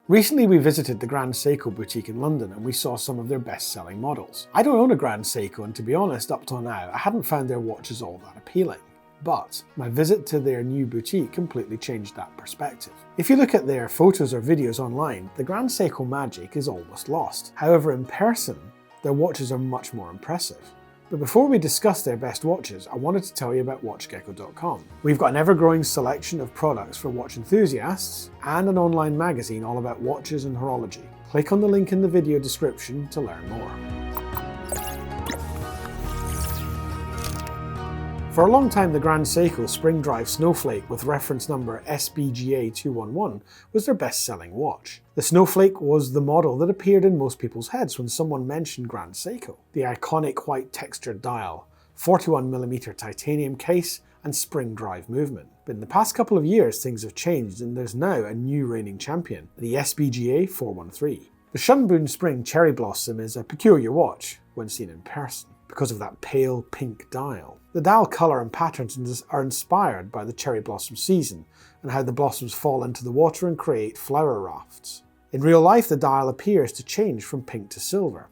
Recently we visited the Grand Seiko boutique in London and we saw some of their best-selling models. I don't own a Grand Seiko and to be honest, up till now, I hadn't found their watches all that appealing. But my visit to their new boutique completely changed that perspective. If you look at their photos or videos online, the Grand Seiko magic is almost lost. However, in person, their watches are much more impressive. But before we discuss their best watches, I wanted to tell you about WatchGecko.com. We've got an ever-growing selection of products for watch enthusiasts and an online magazine all about watches and horology. Click on the link in the video description to learn more. For a long time, the Grand Seiko Spring Drive Snowflake with reference number SBGA211 was their best-selling watch. The Snowflake was the model that appeared in most people's heads when someone mentioned Grand Seiko. The iconic white textured dial, 41mm titanium case, and spring drive movement. But in the past couple of years, things have changed and there's now a new reigning champion, the SBGA 413. The Shunbun Spring Cherry Blossom is a peculiar watch when seen in person, because of that pale pink dial. The dial colour and patterns are inspired by the cherry blossom season and how the blossoms fall into the water and create flower rafts. In real life, the dial appears to change from pink to silver.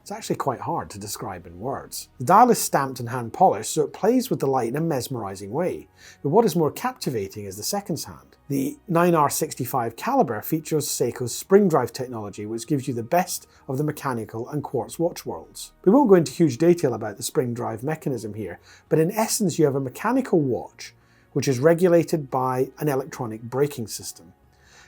It's actually quite hard to describe in words. The dial is stamped and hand polished, so it plays with the light in a mesmerising way. But what is more captivating is the seconds hand. The 9R65 calibre features Seiko's Spring Drive technology, which gives you the best of the mechanical and quartz watch worlds. We won't go into huge detail about the Spring Drive mechanism here, but in essence you have a mechanical watch which is regulated by an electronic braking system.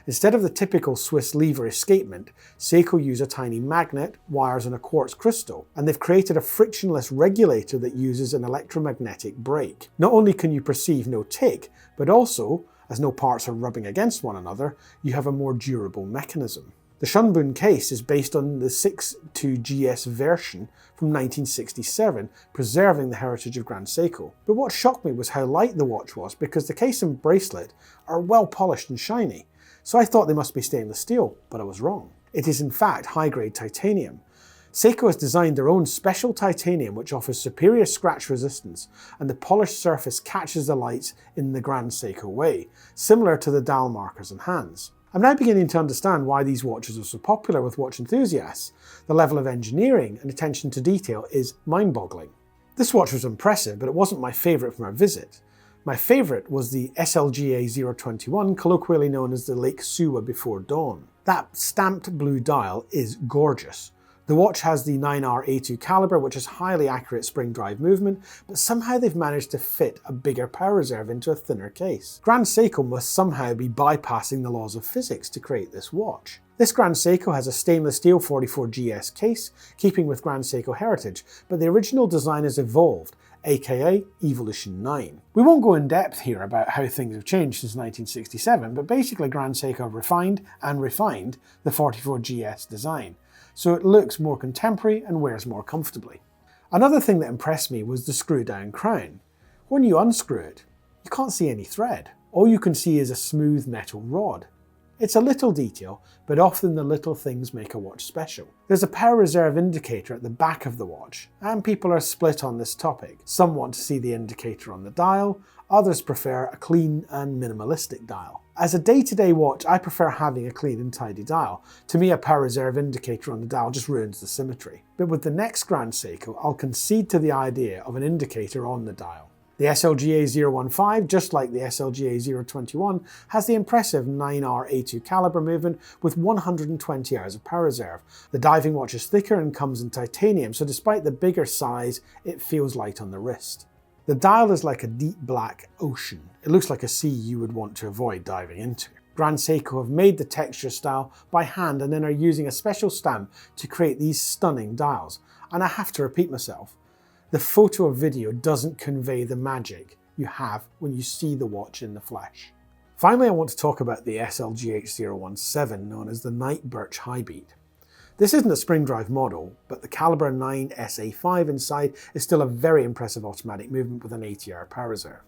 Instead of the typical Swiss lever escapement, Seiko use a tiny magnet, wires and a quartz crystal, and they've created a frictionless regulator that uses an electromagnetic brake. Not only can you perceive no tick, but also, as no parts are rubbing against one another, you have a more durable mechanism. The Shunbun case is based on the 62GS version from 1967, preserving the heritage of Grand Seiko. But what shocked me was how light the watch was, because the case and bracelet are well polished and shiny. So I thought they must be stainless steel, but I was wrong. It is in fact high-grade titanium. Seiko has designed their own special titanium which offers superior scratch resistance, and the polished surface catches the lights in the Grand Seiko way, similar to the dial markers and hands. I'm now beginning to understand why these watches are so popular with watch enthusiasts. The level of engineering and attention to detail is mind-boggling. This watch was impressive, but it wasn't my favourite from our visit. My favourite was the SLGA 021, colloquially known as the Lake Suwa before dawn. That stamped blue dial is gorgeous. The watch has the 9R A2 calibre, which is highly accurate spring drive movement, but somehow they've managed to fit a bigger power reserve into a thinner case. Grand Seiko must somehow be bypassing the laws of physics to create this watch. This Grand Seiko has a stainless steel 44GS case, keeping with Grand Seiko heritage, but the original design has evolved, aka Evolution 9. We won't go in depth here about how things have changed since 1967, but basically Grand Seiko refined the 44GS design, so it looks more contemporary and wears more comfortably. Another thing that impressed me was the screw-down crown. When you unscrew it, you can't see any thread. All you can see is a smooth metal rod. It's a little detail, but often the little things make a watch special. There's a power reserve indicator at the back of the watch, and people are split on this topic. Some want to see the indicator on the dial, others prefer a clean and minimalistic dial. As a day-to-day watch, I prefer having a clean and tidy dial. To me, a power reserve indicator on the dial just ruins the symmetry. But with the next Grand Seiko, I'll concede to the idea of an indicator on the dial. The SLGA 015, just like the SLGA 021, has the impressive 9R A2 calibre movement with 120 hours of power reserve. The diving watch is thicker and comes in titanium, so despite the bigger size, it feels light on the wrist. The dial is like a deep black ocean. It looks like a sea you would want to avoid diving into. Grand Seiko have made the texture style by hand and then are using a special stamp to create these stunning dials. And I have to repeat myself. The photo or video doesn't convey the magic you have when you see the watch in the flesh. Finally, I want to talk about the SLGH017, known as the Night Birch Hi-Beat. This isn't a spring drive model, but the Calibre 9 SA5 inside is still a very impressive automatic movement with an 80-hour power reserve.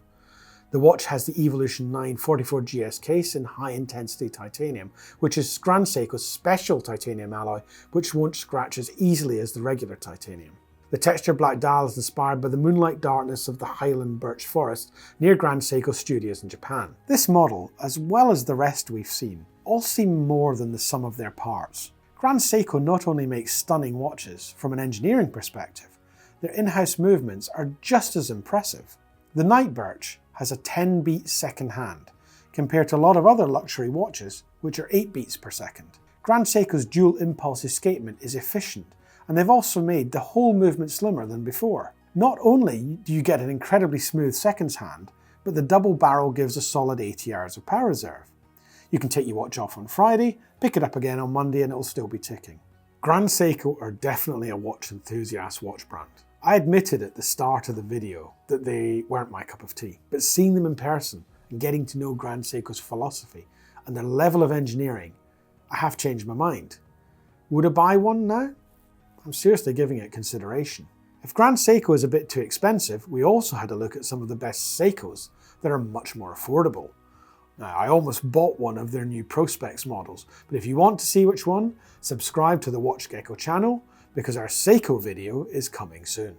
The watch has the Evolution 9 44GS case in high-intensity titanium, which is Grand Seiko's special titanium alloy, which won't scratch as easily as the regular titanium. The textured black dial is inspired by the moonlight darkness of the Highland birch forest near Grand Seiko studios in Japan. This model, as well as the rest we've seen, all seem more than the sum of their parts. Grand Seiko not only makes stunning watches from an engineering perspective, their in-house movements are just as impressive. The Night Birch has a 10 beat second hand, compared to a lot of other luxury watches, which are 8 beats per second. Grand Seiko's dual impulse escapement is efficient, and they've also made the whole movement slimmer than before. Not only do you get an incredibly smooth seconds hand, but the double barrel gives a solid 80 hours of power reserve. You can take your watch off on Friday, pick it up again on Monday, and it will still be ticking. Grand Seiko are definitely a watch enthusiast watch brand. I admitted at the start of the video that they weren't my cup of tea, but seeing them in person and getting to know Grand Seiko's philosophy and their level of engineering, I have changed my mind. Would I buy one now? I'm seriously giving it consideration. If Grand Seiko is a bit too expensive, we also had a look at some of the best Seikos that are much more affordable. Now, I almost bought one of their new Prospex models, but if you want to see which one, subscribe to the WatchGecko channel, because our Seiko video is coming soon.